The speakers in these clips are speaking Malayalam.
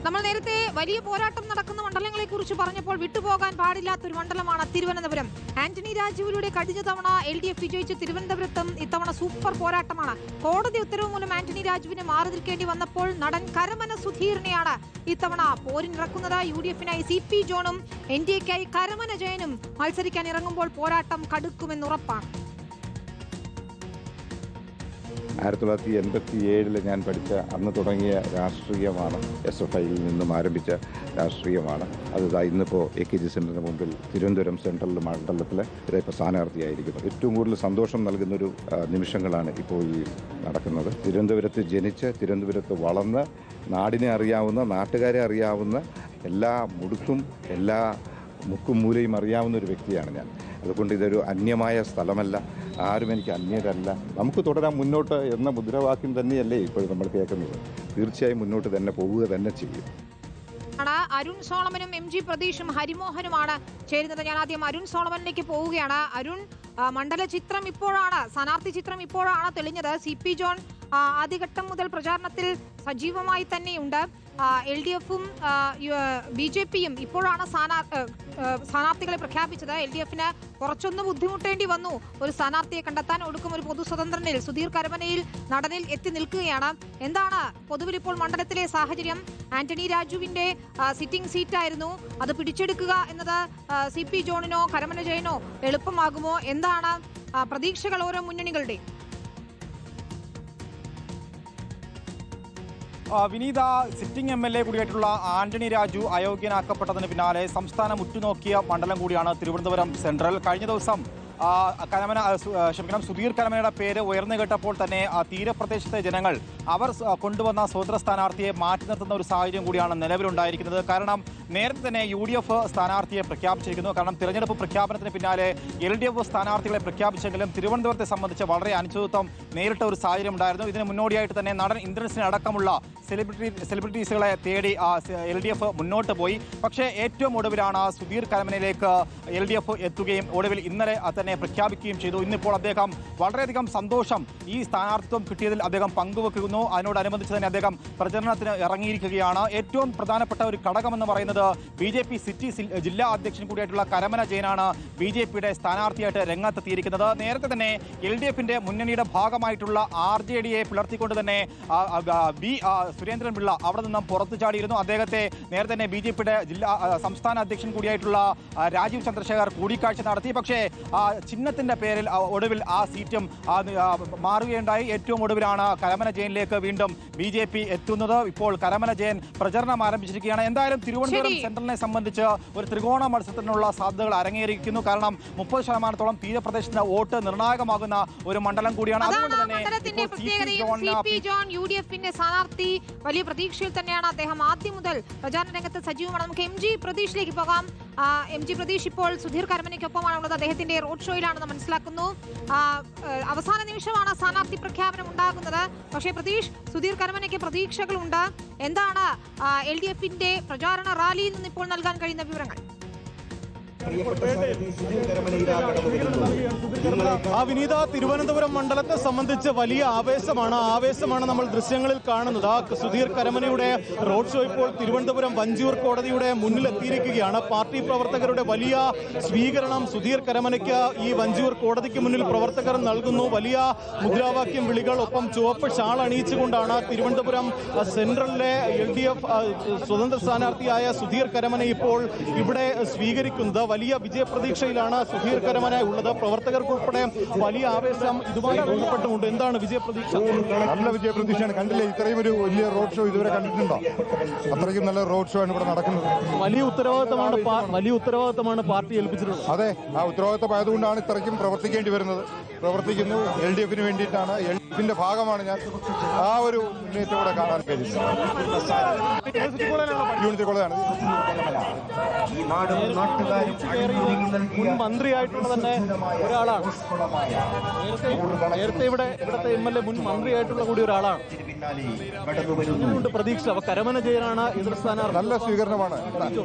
നമ്മൾ നേരത്തെ വലിയ പോരാട്ടം നടക്കുന്ന മണ്ഡലങ്ങളെ കുറിച്ച് പറഞ്ഞപ്പോൾ വിട്ടുപോകാൻ പാടില്ലാത്തൊരു മണ്ഡലമാണ് തിരുവനന്തപുരം. ആന്റണി രാജുവിലൂടെ കഴിഞ്ഞ തവണ LDF വിജയിച്ച തിരുവനന്തപുരത്തും ഇത്തവണ സൂപ്പർ പോരാട്ടമാണ്. കോടതി ഉത്തരവ് മൂലം ആന്റണി രാജുവിന് മാറി നിൽക്കേണ്ടി വന്നപ്പോൾ നടൻ കരമന സുധീറിനെയാണ് ഇത്തവണ പോരിനിറക്കുന്നത്. UDF-നായി CP ജോണും NDA-ക്കായി കരമന ജയനും മത്സരിക്കാൻ ഇറങ്ങുമ്പോൾ പോരാട്ടം കടുക്കുമെന്നുറപ്പാണ്. 1987 ഞാൻ പഠിച്ച അന്ന് തുടങ്ങിയ രാഷ്ട്രീയമാണ്. SFIയിൽ നിന്നും ആരംഭിച്ച രാഷ്ട്രീയമാണ്. അത് ഇന്നിപ്പോൾ AKG സെൻറ്ററിന് മുമ്പിൽ തിരുവനന്തപുരം സെൻട്രൽ മണ്ഡലത്തിൽ ഇപ്പോൾ സ്ഥാനാർത്ഥിയായിരിക്കുന്നു. ഏറ്റവും കൂടുതൽ സന്തോഷം നൽകുന്നൊരു നിമിഷങ്ങളാണ് ഇപ്പോൾ ഈ നടക്കുന്നത്. തിരുവനന്തപുരത്ത് ജനിച്ച് തിരുവനന്തപുരത്ത് വളർന്ന് നാടിനെ അറിയാവുന്ന, നാട്ടുകാരെ അറിയാവുന്ന, എല്ലാ മുടുക്കും എല്ലാ മുക്കും മൂലയും അറിയാവുന്ന ഒരു വ്യക്തിയാണ് ഞാൻ. അതുകൊണ്ട് ഇതൊരു അന്യമായ സ്ഥലമല്ല, ആരും എനിക്ക് അന്യരല്ല. നമുക്ക് തുടരാൻ മുന്നോട്ട് എന്ന മുദ്രാവാക്യം തന്നെയല്ലേ ഇപ്പോഴും നമ്മൾ കേൾക്കുന്നത്. തീർച്ചയായും മുന്നോട്ട് തന്നെ പോവുക തന്നെ ചെയ്യും. അരുൺ സോളമനും MG പ്രതീഷും ഹരിമോഹനുമാണ് ചേരുന്നത്. ഞാൻ ആദ്യം അരുൺ സോളമനിലേക്ക് പോവുകയാണ്. അരുൺ, മണ്ഡല ചിത്രം ഇപ്പോഴാണ്, സ്ഥാനാർത്ഥി ചിത്രം ഇപ്പോഴാണ് തെളിഞ്ഞത്. CP ജോൺ ആദ്യഘട്ടം മുതൽ പ്രചാരണത്തിൽ സജീവമായി തന്നെയുണ്ട്. LDF-ഉം BJP-യും ഇപ്പോഴാണ് സ്ഥാനാർത്ഥികളെ പ്രഖ്യാപിച്ചത്. LDF-ന് കുറച്ചൊന്ന് ബുദ്ധിമുട്ടേണ്ടി വന്നു ഒരു സ്ഥാനാർത്ഥിയെ കണ്ടെത്താൻ. ഒടുക്കം ഒരു പൊതു സ്വതന്ത്രനിൽ സുധീർ കരമനയിൽ നടനിൽ എത്തി നിൽക്കുകയാണ്. എന്താണ് പൊതുവിൽ ഇപ്പോൾ മണ്ഡലത്തിലെ സാഹചര്യം? ആന്റണി രാജുവിന്റെ സിറ്റിംഗ് സീറ്റായിരുന്നു, അത് പിടിച്ചെടുക്കുക എന്നത് CP ജോണിനോ കരമന ജയനോ എളുപ്പമാകുമോ? എന്താണ് പ്രതീക്ഷകൾ ഓരോ മുന്നണികളുടെ? വിനീത, സിറ്റിംഗ് MLA കൂടിയായിട്ടുള്ള ആന്റണി രാജു അയോഗ്യനാക്കപ്പെട്ടതിന് പിന്നാലെ സംസ്ഥാനം ഉറ്റുനോക്കിയ മണ്ഡലം കൂടിയാണ് തിരുവനന്തപുരം സെൻട്രൽ. കഴിഞ്ഞ ദിവസം സുധീർ കരമനയുടെ പേര് ഉയർന്നു കേട്ടപ്പോൾ തന്നെ തീരപ്രദേശത്തെ ജനങ്ങൾ അവർ കൊണ്ടുവന്ന സ്വതന്ത്ര സ്ഥാനാർത്ഥിയെ മാറ്റി നിർത്തുന്ന ഒരു സാഹചര്യം കൂടിയാണ് നിലവിലുണ്ടായിരിക്കുന്നത്. കാരണം നേരത്തെ തന്നെ UDF സ്ഥാനാർത്ഥിയെ പ്രഖ്യാപിച്ചിരിക്കുന്നു. കാരണം തിരഞ്ഞെടുപ്പ് പ്രഖ്യാപനത്തിന് പിന്നാലെ LDF സ്ഥാനാർത്ഥികളെ പ്രഖ്യാപിച്ചെങ്കിലും തിരുവനന്തപുരത്തെ സംബന്ധിച്ച് വളരെ അനിശ്ചിതത്വം നേരിട്ട ഒരു സാഹചര്യം ഉണ്ടായിരുന്നു. ഇതിന് മുന്നോടിയായിട്ട് തന്നെ നടൻ ഇന്ദ്രൻസിനെ അടക്കമുള്ള സെലിബ്രിറ്റീസുകളെ തേടി LDF മുന്നോട്ട് പോയി. പക്ഷേ ഏറ്റവും ഒടുവിലാണ് സുധീർ കരമനയിലേക്ക് LDF എത്തുകയും ഒടുവിൽ ഇന്നലെ തന്നെ പ്രഖ്യാപിക്കുകയും ചെയ്തു. ഇന്നിപ്പോൾ അദ്ദേഹം വളരെയധികം സന്തോഷം ഈ സ്ഥാനാർത്ഥിത്വം കിട്ടിയതിൽ അദ്ദേഹം പങ്കുവെക്കുന്നു. അതിനോടനുബന്ധിച്ച് തന്നെ അദ്ദേഹം പ്രചരണത്തിന് ഇറങ്ങിയിരിക്കുകയാണ്. ഏറ്റവും പ്രധാനപ്പെട്ട ഒരു ഘടകമെന്ന് പറയുന്നത് BJP സിറ്റി ജില്ലാ അധ്യക്ഷൻ കൂടിയായിട്ടുള്ള കരമന ജയനാണ് BJP-യുടെ സ്ഥാനാർത്ഥിയായിട്ട് രംഗത്തെത്തിയിരിക്കുന്നത്. നേരത്തെ തന്നെ LDF-ന്റെ മുന്നണിയുടെ ഭാഗമായിട്ടുള്ള RJD-യെ പിളർത്തിക്കൊണ്ട് തന്നെ സുരേന്ദ്രൻ പിള്ള അവിടെ നിന്നും പുറത്തു ചാടിയിരുന്നു. അദ്ദേഹത്തെ നേരത്തെ തന്നെ BJP-യുടെ സംസ്ഥാന അധ്യക്ഷൻ കൂടിയായിട്ടുള്ള രാജീവ് ചന്ദ്രശേഖർ കൂടിക്കാഴ്ച നടത്തി. പക്ഷേ ചിഹ്നത്തിന്റെ പേരിൽ ഒടുവിൽ ആ സീറ്റും മാറുകയുണ്ടായി. ഏറ്റവും ഒടുവിലാണ് കരമന ജയനിലേക്ക് വീണ്ടും BJP എത്തുന്നത്. ഇപ്പോൾ കരമന ജയൻ പ്രചരണം ആരംഭിച്ചിരിക്കുകയാണ്. എന്തായാലും തിരുവനന്തപുരം സെൻട്രലിനെ സംബന്ധിച്ച് ഒരു ത്രികോണ മത്സരത്തിനുള്ള സാധ്യതകൾ അരങ്ങേറിയിരിക്കുന്നു. കാരണം 30% തീരപ്രദേശത്തിന്റെ വോട്ട് നിർണായകമാകുന്ന ഒരു മണ്ഡലം കൂടിയാണ്. അതുകൊണ്ട് തന്നെ CP ജോൺ UDF-ന്റെ സ്ഥാനാർത്ഥി വലിയ പ്രതീക്ഷയിൽ തന്നെയാണ്. അദ്ദേഹം ആദ്യം മുതൽ പ്രചാരണ രംഗത്ത് സജീവമാണ്. നമുക്ക് MG പ്രതീഷിലേക്ക് പോകാം. MG പ്രതീഷ് ഇപ്പോൾ സുധീർ കരമനയ്ക്കൊപ്പമാണുള്ളത്. അദ്ദേഹത്തിന്റെ റോഡ് ഷോയിലാണെന്ന് മനസ്സിലാക്കുന്നു. അവസാന നിമിഷമാണ് സ്ഥാനാർത്ഥി പ്രഖ്യാപനം ഉണ്ടാകുന്നത്. പക്ഷേ പ്രതീഷ്, സുധീർ കരമനയ്ക്ക് പ്രതീക്ഷകളുണ്ട്. എന്താണ് LDF-ന്റെ പ്രചാരണ റാലിയിൽ നിന്ന് ഇപ്പോൾ നൽകാൻ കഴിയുന്ന വിവരങ്ങൾ? വിനീത, തിരുവനന്തപുരം മണ്ഡലത്തെ സംബന്ധിച്ച് വലിയ ആവേശമാണ് നമ്മൾ ദൃശ്യങ്ങളിൽ കാണുന്നത്. സുധീർ കരമനയുടെ റോഡ് ഷോ ഇപ്പോൾ തിരുവനന്തപുരം വഞ്ചിയൂർ കോടതിയുടെ മുന്നിലെത്തിയിരിക്കുകയാണ്. പാർട്ടി പ്രവർത്തകരുടെ വലിയ സ്വീകരണം സുധീർ കരമനയ്ക്ക് ഈ വഞ്ചിയൂർ കോടതിക്ക് മുന്നിൽ പ്രവർത്തകർ നൽകുന്നു. വലിയ മുദ്രാവാക്യം വിളികൾ, ഒപ്പം ചുവപ്പ് ഷാൾ അണിയിച്ചുകൊണ്ടാണ് തിരുവനന്തപുരം സെൻട്രലിലെ LDF സ്വതന്ത്ര സ്ഥാനാർത്ഥിയായ സുധീർ കരമന ഇപ്പോൾ ഇവിടെ സ്വീകരിക്കുന്നത്. വലിയ വിജയപ്രതീക്ഷയിലാണ് സുധീർ കരമന ഉള്ളത്. പ്രവർത്തകർക്കുൾപ്പെടെ വലിയ ആവേശം ഇതുമായി ബന്ധപ്പെട്ടുമുണ്ട്. എന്താണ് വിജയപ്രതീക്ഷ? നല്ല വിജയപ്രതീക്ഷയാണ്. കണ്ടില്ലേ, ഇത്രയും ഒരു വലിയ റോഡ് ഷോ ഇതുവരെ കണ്ടിട്ടുണ്ടോ? അത്രയ്ക്കും നല്ല റോഡ് ഷോ ആണ് ഇവിടെ നടക്കുന്നത്. വലിയ ഉത്തരവാദിത്തമാണ് പാർട്ടി ഏൽപ്പിച്ചിട്ടുള്ളത്. അതെ, ആ ഉത്തരവാദിത്തം ആയതുകൊണ്ടാണ് ഇത്രയ്ക്കും പ്രവർത്തിക്കേണ്ടി വരുന്നത്. പ്രവർത്തിക്കുന്നു. LDF-ന് വേണ്ടിയിട്ടാണ്. LDF-ന്റെ ഭാഗമാണ് ഞാൻ. ആ ഒരു മുന്നേറ്റം കൂടെ കാണാൻ കഴിയും. യൂണിറ്റ് കോളേജാണ്. മുൻ മന്ത്രിയായിട്ടുള്ള തന്നെ ഒരാളാണ്. നേരത്തെ ഇവിടുത്തെ MLA മുൻ മന്ത്രിയായിട്ടുള്ള കൂടി ഒരാളാണ്. എങ്ങനെയുണ്ട് പ്രതീക്ഷ? കരമന ജയനാണ് എതിർ സ്ഥാനാർത്ഥി. നല്ല സ്വീകരണമാണ്.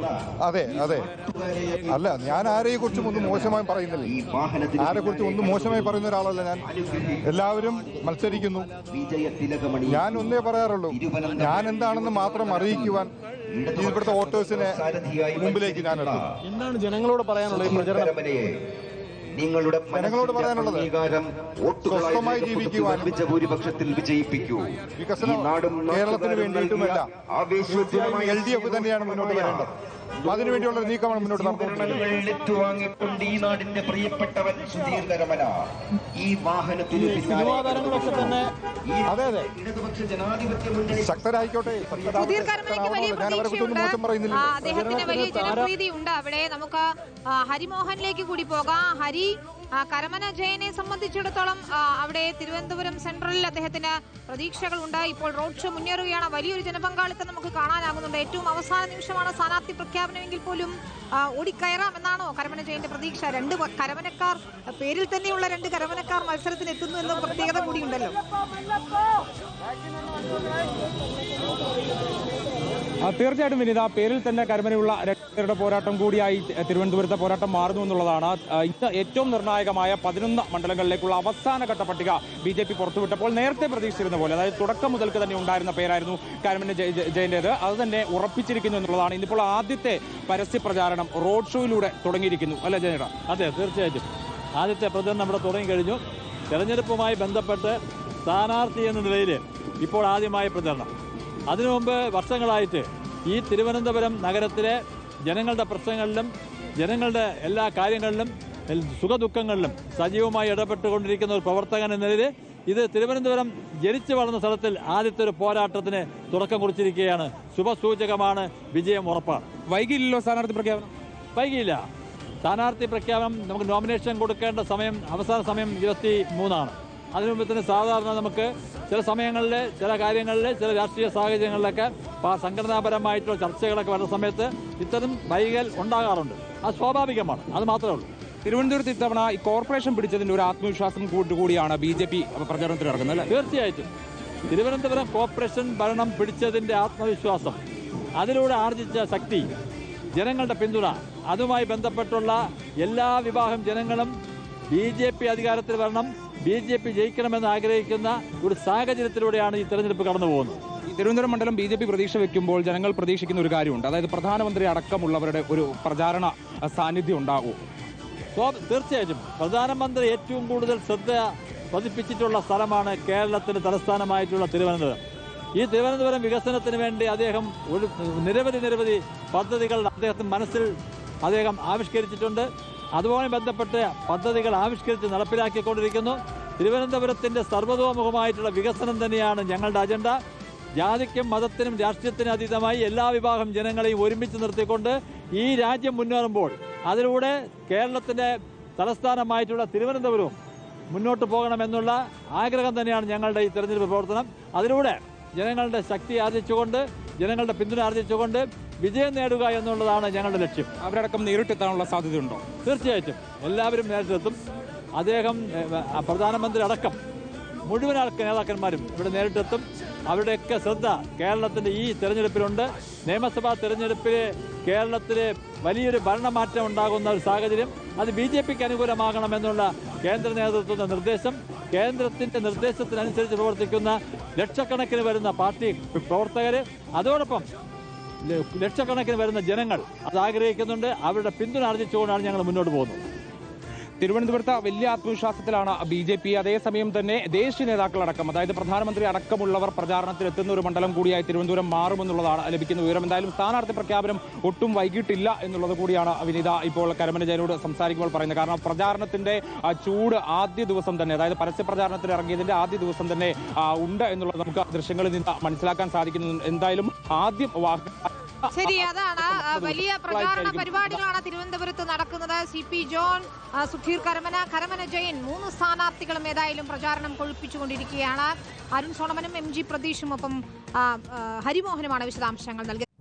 അതെ അതെ, അല്ല ഞാൻ ആരെയും കുറിച്ചും ഒന്നും മോശമായി പറയുന്നില്ല. ആരെക്കുറിച്ചും ഒന്നും മോശമായി പറയുന്ന ഒരാളല്ല ഞാൻ. എല്ലാവരും മത്സരിക്കുന്നു. ഞാൻ ഒന്നേ പറയാറുള്ളൂ, ഞാൻ എന്താണെന്ന് മാത്രം അറിയിക്കുവാൻ ഇവിടുത്തെ വോട്ടേഴ്സിനെ മുമ്പിലേക്ക് ഞാൻ എടുത്തു. എന്താണ് ജനങ്ങളോട് പറയാനുള്ളത് ഈ പ്രചരണം? ജനങ്ങളോട് പറയാനുള്ളത് സ്വസ്ഥമായി ജീവിക്കുവാനും ഭൂരിപക്ഷത്തിൽ വിജയിപ്പിക്കൂ. വികസനം കേരളത്തിന് വേണ്ടിയിട്ടുമല്ല, LDF തന്നെയാണ് മുന്നോട്ട് വരേണ്ടത്. അതിനുവേണ്ടിയുള്ള ഒരു നീക്കമാണ് മുന്നോട്ട് നടത്തുന്നത്. ഈ നാടിന്റെ പ്രിയപ്പെട്ടവൻ സുധീർ കരമന ഈ വാഹനത്തിന് സിനിമാതാരങ്ങളൊക്കെ തന്നെ അതെ അതെ ഇടതുപക്ഷ ജനാധിപത്യ മുന്നണി ശക്തരായിക്കോട്ടെ. സുധീർ കരമനയ്ക്ക് വലിയ പ്രതീക്ഷയുണ്ട്. അദ്ദേഹത്തിന് വലിയ ജനപ്രീതി ഉണ്ട് അവിടെ. നമുക്ക് ഹരിമോഹനിലേക്ക് കൂടി പോകാം. ഹരി, കരമന ജയനെ സംബന്ധിച്ചിടത്തോളം അവിടെ തിരുവനന്തപുരം സെൻട്രലിൽ അദ്ദേഹത്തിന് പ്രതീക്ഷകളുണ്ട്. ഇപ്പോൾ റോഡ് ഷോ മുന്നേറുകയാണ്. വലിയൊരു ജനപങ്കാളിത്തം നമുക്ക് കാണാനാകുന്നുണ്ട്. ഏറ്റവും അവസാന നിമിഷമാണ് സ്ഥാനാർത്ഥി പ്രഖ്യാപനമെങ്കിൽ പോലും ഓടിക്കയറാം എന്നാണോ കരമന ജയന്റെ പ്രതീക്ഷ? രണ്ട് കരമനക്കാർ, പേരിൽ തന്നെയുള്ള രണ്ട് കരമനക്കാർ മത്സരത്തിന് എത്തുന്നു എന്ന പ്രത്യേകത കൂടിയുണ്ടല്ലോ. തീർച്ചയായിട്ടും വിനീത, പേരിൽ തന്നെ കരമനയുള്ള രണ്ടുപേരുടെ പോരാട്ടം കൂടിയായി തിരുവനന്തപുരത്തെ പോരാട്ടം മാറുന്നു എന്നുള്ളതാണ്. ഇന്ന് ഏറ്റവും നിർണായകമായ 11 മണ്ഡലങ്ങളിലേക്കുള്ള അവസാനഘട്ട പട്ടിക BJP പുറത്തുവിട്ടപ്പോൾ നേരത്തെ പ്രതീക്ഷിച്ചിരുന്ന പോലെ, അതായത് തുടക്കം മുതൽക്ക് തന്നെ ഉണ്ടായിരുന്ന പേരായിരുന്നു കരമന ജയന്റേത്. അത് തന്നെ ഉറപ്പിച്ചിരിക്കുന്നു എന്നുള്ളതാണ്. ഇന്നിപ്പോൾ ആദ്യത്തെ പരസ്യ പ്രചാരണം റോഡ് ഷോയിലൂടെ തുടങ്ങിയിരിക്കുന്നു അല്ലെ ജയനേട്ടാ? അതെ, തീർച്ചയായിട്ടും ആദ്യത്തെ പ്രചരണം ഇവിടെ തുടങ്ങിക്കഴിഞ്ഞു. തെരഞ്ഞെടുപ്പുമായി ബന്ധപ്പെട്ട് സ്ഥാനാർത്ഥി എന്ന നിലയിൽ ഇപ്പോൾ ആദ്യമായ പ്രചരണം. അതിനു മുമ്പ് വർഷങ്ങളായിട്ട് ഈ തിരുവനന്തപുരം നഗരത്തിലെ ജനങ്ങളുടെ പ്രശ്നങ്ങളിലും ജനങ്ങളുടെ എല്ലാ കാര്യങ്ങളിലും സുഖദുഃഖങ്ങളിലും സജീവമായി ഇടപെട്ടുകൊണ്ടിരിക്കുന്ന ഒരു പ്രവർത്തകൻ എന്ന നിലയിൽ ഇത് തിരുവനന്തപുരം ജനിച്ചു വളർന്ന സ്ഥലത്തിൽ ആദ്യത്തെ ഒരു പോരാട്ടത്തിന് തുടക്കം കുറിച്ചിരിക്കുകയാണ്. ശുഭസൂചകമാണ്, വിജയം ഉറപ്പാണ്. വൈകിയില്ലല്ലോ സ്ഥാനാർത്ഥി പ്രഖ്യാപനം? വൈകിയില്ല. സ്ഥാനാർത്ഥി പ്രഖ്യാപനം നമുക്ക് നോമിനേഷൻ കൊടുക്കേണ്ട സമയം, അവസാന സമയം 23 അതിനു മുമ്പ് തന്നെ സാധാരണ നമുക്ക് ചില സമയങ്ങളിൽ, ചില കാര്യങ്ങളിൽ, ചില രാഷ്ട്രീയ സാഹചര്യങ്ങളിലൊക്കെ സംഘടനാപരമായിട്ടുള്ള ചർച്ചകളൊക്കെ വരുന്ന സമയത്ത് ഇത്തരം വൈകൽ ഉണ്ടാകാറുണ്ട്. അത് സ്വാഭാവികമാണ്, അത് മാത്രമേ ഉള്ളൂ. തിരുവനന്തപുരത്ത് ഇത്തവണ ഈ കോർപ്പറേഷൻ പിടിച്ചതിന്റെ ഒരു ആത്മവിശ്വാസം കൂടിയാണ് BJP പ്രചരണത്തിൽ ഇറങ്ങുന്നത് അല്ലേ? തീർച്ചയായിട്ടും തിരുവനന്തപുരം കോർപ്പറേഷൻ ഭരണം പിടിച്ചതിന്റെ ആത്മവിശ്വാസം, അതിലൂടെ ആർജിച്ച ശക്തി, ജനങ്ങളുടെ പിന്തുണ, അതുമായി ബന്ധപ്പെട്ടുള്ള എല്ലാ വിഭാഗം ജനങ്ങളും BJP അധികാരത്തിൽ വരണം, BJP ജയിക്കണമെന്ന് ആഗ്രഹിക്കുന്ന ഒരു സാഹചര്യത്തിലൂടെയാണ് ഈ തെരഞ്ഞെടുപ്പ് കടന്നു പോകുന്നത്. ഈ തിരുവനന്തപുരം മണ്ഡലം BJP പ്രതീക്ഷ വെക്കുമ്പോൾ ജനങ്ങൾ പ്രതീക്ഷിക്കുന്ന ഒരു കാര്യമുണ്ട്, അതായത് പ്രധാനമന്ത്രി അടക്കമുള്ളവരുടെ ഒരു പ്രചാരണ സാന്നിധ്യം ഉണ്ടാകും. തീർച്ചയായിട്ടും പ്രധാനമന്ത്രി ഏറ്റവും കൂടുതൽ ശ്രദ്ധ പതിപ്പിച്ചിട്ടുള്ള സ്ഥലമാണ് കേരളത്തിന്റെ തലസ്ഥാനമായിട്ടുള്ള തിരുവനന്തപുരം. ഈ തിരുവനന്തപുരം വികസനത്തിന് വേണ്ടി അദ്ദേഹം ഒരു നിരവധി പദ്ധതികൾ അദ്ദേഹത്തിന്റെ മനസ്സിൽ അദ്ദേഹം ആവിഷ്കരിച്ചിട്ടുണ്ട്. അതുമായി ബന്ധപ്പെട്ട് പദ്ധതികൾ ആവിഷ്കരിച്ച് നടപ്പിലാക്കിക്കൊണ്ടിരിക്കുന്നു. തിരുവനന്തപുരത്തിന്റെ സർവ്വതോമുഖമായിട്ടുള്ള വികസനം തന്നെയാണ് ഞങ്ങളുടെ അജണ്ട. ജാതിക്കും മതത്തിനും രാഷ്ട്രീയത്തിനും അതീതമായി എല്ലാ വിഭാഗം ജനങ്ങളെയും ഒരുമിച്ച് നിർത്തിക്കൊണ്ട് ഈ രാജ്യം മുന്നേറുമ്പോൾ അതിലൂടെ കേരളത്തിന്റെ തലസ്ഥാനമായിട്ടുള്ള തിരുവനന്തപുരവും മുന്നോട്ട് പോകണമെന്നുള്ള ആഗ്രഹം തന്നെയാണ് ഞങ്ങളുടെ ഈ തെരഞ്ഞെടുപ്പ് പ്രവർത്തനം. അതിലൂടെ ജനങ്ങളുടെ ശക്തി ആർജിച്ചുകൊണ്ട്, ജനങ്ങളുടെ പിന്തുണ ആർജിച്ചുകൊണ്ട് വിജയം നേടുക എന്നുള്ളതാണ് ഞങ്ങളുടെ ലക്ഷ്യം. അവരടക്കം നേരിട്ടെത്താനുള്ള സാധ്യതയുണ്ടോ? തീർച്ചയായിട്ടും എല്ലാവരും നേരിട്ടെത്തും. അദ്ദേഹം, പ്രധാനമന്ത്രി അടക്കം മുഴുവൻ നേതാക്കന്മാരും ഇവിടെ നേരിട്ടെത്തും. അവരുടെയൊക്കെ ശ്രദ്ധ കേരളത്തിന്റെ ഈ തെരഞ്ഞെടുപ്പിലുണ്ട്. നിയമസഭാ തെരഞ്ഞെടുപ്പിൽ കേരളത്തിൽ വലിയൊരു ഭരണമാറ്റം ഉണ്ടാകുന്ന ഒരു സാഹചര്യം, അത് BJPക്ക് അനുകൂലമാകണമെന്നുള്ള കേന്ദ്ര നേതൃത്വത്തിന്റെ നിർദ്ദേശം, കേന്ദ്രത്തിന്റെ നിർദ്ദേശത്തിനനുസരിച്ച് പ്രവർത്തിക്കുന്ന ലക്ഷക്കണക്കിന് വരുന്ന പാർട്ടി പ്രവർത്തകർ, അതോടൊപ്പം ലക്ഷക്കണക്കിന് വരുന്ന ജനങ്ങൾ അത് ആഗ്രഹിക്കുന്നുണ്ട്. അവരുടെ പിന്തുണ ആർജിച്ചുകൊണ്ടാണ് ഞങ്ങൾ മുന്നോട്ട് പോകുന്നത്. തിരുവനന്തപുരത്ത് വലിയ ആത്മവിശ്വാസത്തിലാണ് BJP. അതേസമയം തന്നെ ദേശീയ നേതാക്കളടക്കം, അതായത് പ്രധാനമന്ത്രി അടക്കമുള്ളവർ പ്രചാരണത്തിൽ എത്തുന്ന ഒരു മണ്ഡലം കൂടിയായി തിരുവനന്തപുരം മാറുമെന്നുള്ളതാണ് ലഭിക്കുന്ന വിവരം. എന്തായാലും സ്ഥാനാർത്ഥി പ്രഖ്യാപനം ഒട്ടും വൈകിട്ടില്ല എന്നുള്ളത് കൂടിയാണ് വിനീത ഇപ്പോൾ കരമന ജയനോട് സംസാരിക്കുമ്പോൾ പറയുന്നത്. കാരണം പ്രചാരണത്തിന്റെ ചൂട് ആദ്യ ദിവസം തന്നെ, അതായത് പരസ്യ പ്രചാരണത്തിൽ ഇറങ്ങിയതിന്റെ ആദ്യ ദിവസം തന്നെ ഉണ്ട് എന്നുള്ളത് നമുക്ക് ദൃശ്യങ്ങളിൽ നിന്ന് മനസ്സിലാക്കാൻ സാധിക്കുന്നു. എന്തായാലും ആദ്യം ശരി, അതാണ് വലിയ പ്രചാരണ പരിപാടികളാണ് തിരുവനന്തപുരത്ത് നടക്കുന്നത്. CP ജോൺ, സുധീർ കരമന ജയൻ, 3 സ്ഥാനാർത്ഥികളും ഏതായാലും പ്രചാരണം കൊഴുപ്പിച്ചുകൊണ്ടിരിക്കുകയാണ്. അരുൺ സോളമനും MG പ്രതീഷും ഒപ്പം ഹരിമോഹനുമാണ് വിശദാംശങ്ങൾ നൽകിയത്.